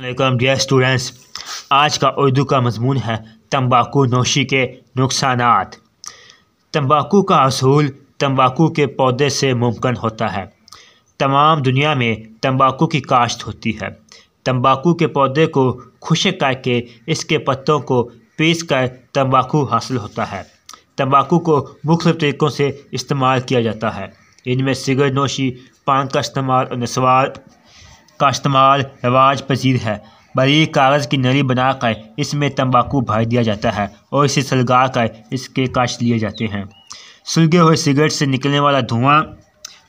علیکم dear students, آج کا اردو کا مضمون ہے تمباکو نوشی کے نقصانات۔ تمباکو کا حصول تمباکو کے پودے سے ممکن ہوتا ہے۔ تمام دنیا میں تمباکو کی کاشت ہوتی ہے۔ تمباکو کے پودے کو خشک کر کے اس کے پتوں کو پیس کر تمباکو حاصل ہوتا ہے۔ تمباکو کو مختلف طریقوں سے استعمال کیا جاتا ہے۔ ان میں سگریٹ نوشی، پان کا استعمال اور نسوار کا استعمال رواج پذیر ہے۔ باریک کاغذ کی نلی بنا کر اس میں تمباکو بھر دیا جاتا ہے اور اسے سلگا کر اس کے کش لیے جاتے ہیں۔ سلگے ہوئے سگریٹ سے نکلنے والا دھواں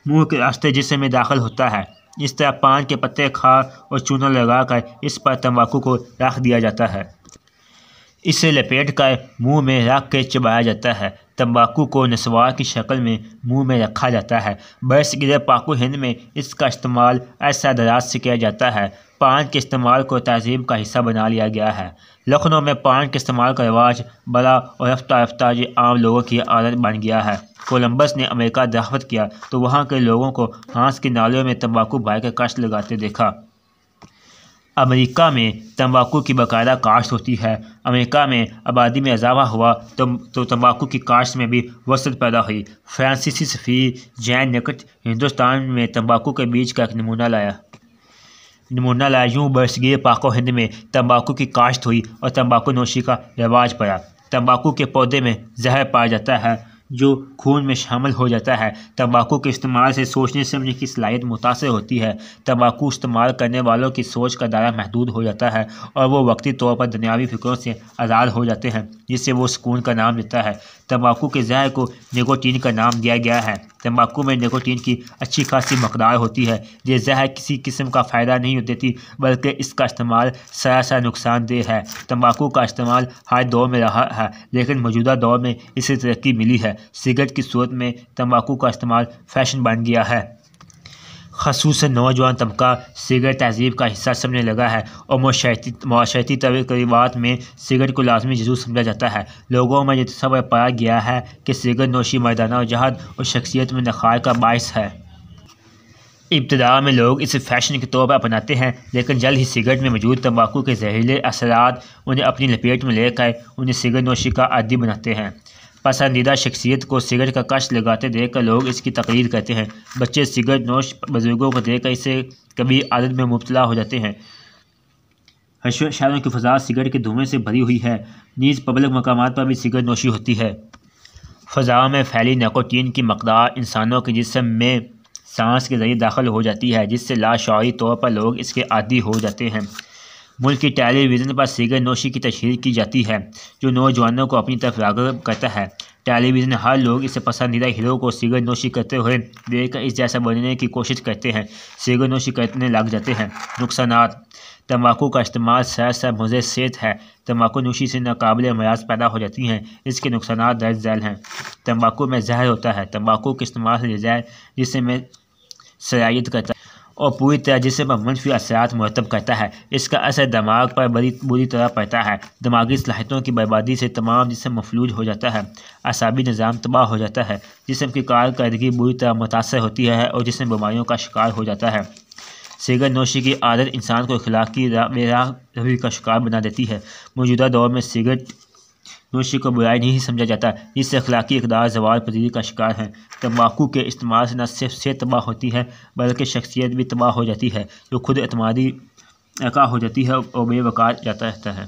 منہ کے راستے جسم میں داخل ہوتا ہے۔ اس طرح پان کے پتے، کھار اور چونا لگا کر اس پر تمباکو کو رکھ دیا جاتا ہے۔ اسے لپیٹ کر منہ میں رکھ کے چبایا جاتا ہے۔ تمباکو کو نسوار کی شکل میں منہ میں رکھا جاتا ہے۔ برصغیر پاک و ہند میں اس کا استعمال عرصہ دراز سے کیا جاتا ہے۔ پان کے استعمال کو تہذیب کا حصہ بنا لیا گیا ہے۔ لکھنؤ میں پان کے استعمال کا رواج بڑا اور رفتہ رفتہ یہ عام لوگوں کی عادت بن گیا ہے۔ کولمبس نے امریکہ دریافت کیا تو وہاں کے لوگوں کو ہانس کے نالیوں میں تمباکو بھر کے کش لگاتے دیکھا۔ امریکہ میں تمباکو کی باقاعدہ کاشت ہوتی ہے۔ امریکہ میں آبادی میں اضافہ ہوا تو تمباکو کی کاشت میں بھی وسعت پیدا ہوئی۔ فرانسیسی سفیر جان نکٹ ہندوستان میں تمباکو کے بیج کا ایک نمونہ لایا۔ یوں برصغیر پاک و ہند میں تمباکو کی کاشت ہوئی اور تمباکو نوشی کا رواج پڑا۔ تمباکو کے پودے میں زہر پایا جاتا ہے جو خون میں شامل ہو جاتا ہے۔ تمباکو کے استعمال سے سوچنے سمجھنے کی صلاحیت متاثر ہوتی ہے۔ تمباکو استعمال کرنے والوں کی سوچ کا دائرہ محدود ہو جاتا ہے اور وہ وقتی طور پر دنیاوی فکروں سے آزاد ہو جاتے ہیں، جس سے وہ سکون کا نام لیتا ہے۔ تمباکو کے زہر کو نکوٹین کا نام دیا گیا ہے۔ تمباکو میں نکوٹین کی اچھی خاصی مقدار ہوتی ہے۔ یہ زہر کسی قسم کا فائدہ نہیں دیتی بلکہ اس کا استعمال سراسر نقصان دہ ہے۔ تمباکو کا استعمال ہر دور میں رہا ہے لیکن موجودہ دور میں اسے ترقی ملی ہے۔ سگریٹ کی صورت میں تمباکو کا استعمال فیشن بن گیا ہے۔ خصوصاً نوجوان طبقہ سگریٹ تہذیب کا حصہ سمجھنے لگا ہے اور معاشرتی تقریبات میں سگریٹ کو لازمی جزو سمجھا جاتا ہے۔ لوگوں میں یہ تصور پایا گیا ہے کہ سگریٹ نوشی مردانہ وجاہت اور شخصیت میں نکھار کا باعث ہے۔ ابتدا میں لوگ اسے فیشن کے طور پر اپناتے ہیں لیکن جلد ہی سگریٹ میں موجود تمباکو کے زہریلے اثرات انہیں اپنی لپیٹ میں لے کر انہیں سگریٹ نوشی کا عادی بناتے ہیں۔ پسندیدہ شخصیت کو سگریٹ کا کش لگاتے دیکھ کر لوگ اس کی تقلید کرتے ہیں۔ بچے سگریٹ نوش بزرگوں کو دیکھ کر اسے کبھی عادت میں مبتلا ہو جاتے ہیں۔ شہروں کی فضا سگریٹ کے دھوئیں سے بھری ہوئی ہے، نیز پبلک مقامات پر بھی سگریٹ نوشی ہوتی ہے۔ فضا میں پھیلی نکوٹین کی مقدار انسانوں کے جسم میں سانس کے ذریعے داخل ہو جاتی ہے جس سے لاشعوری طور پر لوگ اس کے عادی ہو جاتے ہیں۔ ملک کی ٹیلی ویژن پر سگریٹ نوشی کی تشہیر کی جاتی ہے جو نوجوانوں کو اپنی طرف راغب کرتا ہے۔ ٹیلی ویژن ہر لوگ اس پسندیدہ ہیرو کو سگریٹ نوشی کرتے ہوئے دیکھ کر اس جیسا بننے کی کوشش کرتے ہیں، سگریٹ نوشی کرنے لگ جاتے ہیں۔ نقصانات: تمباکو کا استعمال سراسر مضر صحت ہے۔ تمباکو نوشی سے ناقابل امراض پیدا ہو جاتی ہیں۔ اس کے نقصانات درج ذیل ہیں۔ تمباکو میں زہر ہوتا ہے۔ تمباکو کے استعمال سے یہ زہر جسم میں سرایت کرتا ہے اور پوری طرح جسم پر منفی اثرات مرتب کرتا ہے۔ اس کا اثر دماغ پر بری طرح پڑتا ہے۔ دماغی صلاحیتوں کی بربادی سے تمام جسم مفلوج ہو جاتا ہے، اعصابی نظام تباہ ہو جاتا ہے، جسم کی کارکردگی بری طرح متاثر ہوتی ہے اور جسم بیماریوں کا شکار ہو جاتا ہے۔ سگریٹ نوشی کی عادت انسان کو اخلاقی بے راہ روی کا شکار بنا دیتی ہے۔ موجودہ دور میں سگریٹ نوشی کو برائی نہیں سمجھا جاتا، جس سے اخلاقی اقدار زوال پذیری کا شکار ہیں۔ تمباکو کے استعمال سے نہ صرف صحت تباہ ہوتی ہے بلکہ شخصیت بھی تباہ ہو جاتی ہے، جو خود اعتمادی ہو جاتی ہے اور بے وقار جاتا رہتا ہے۔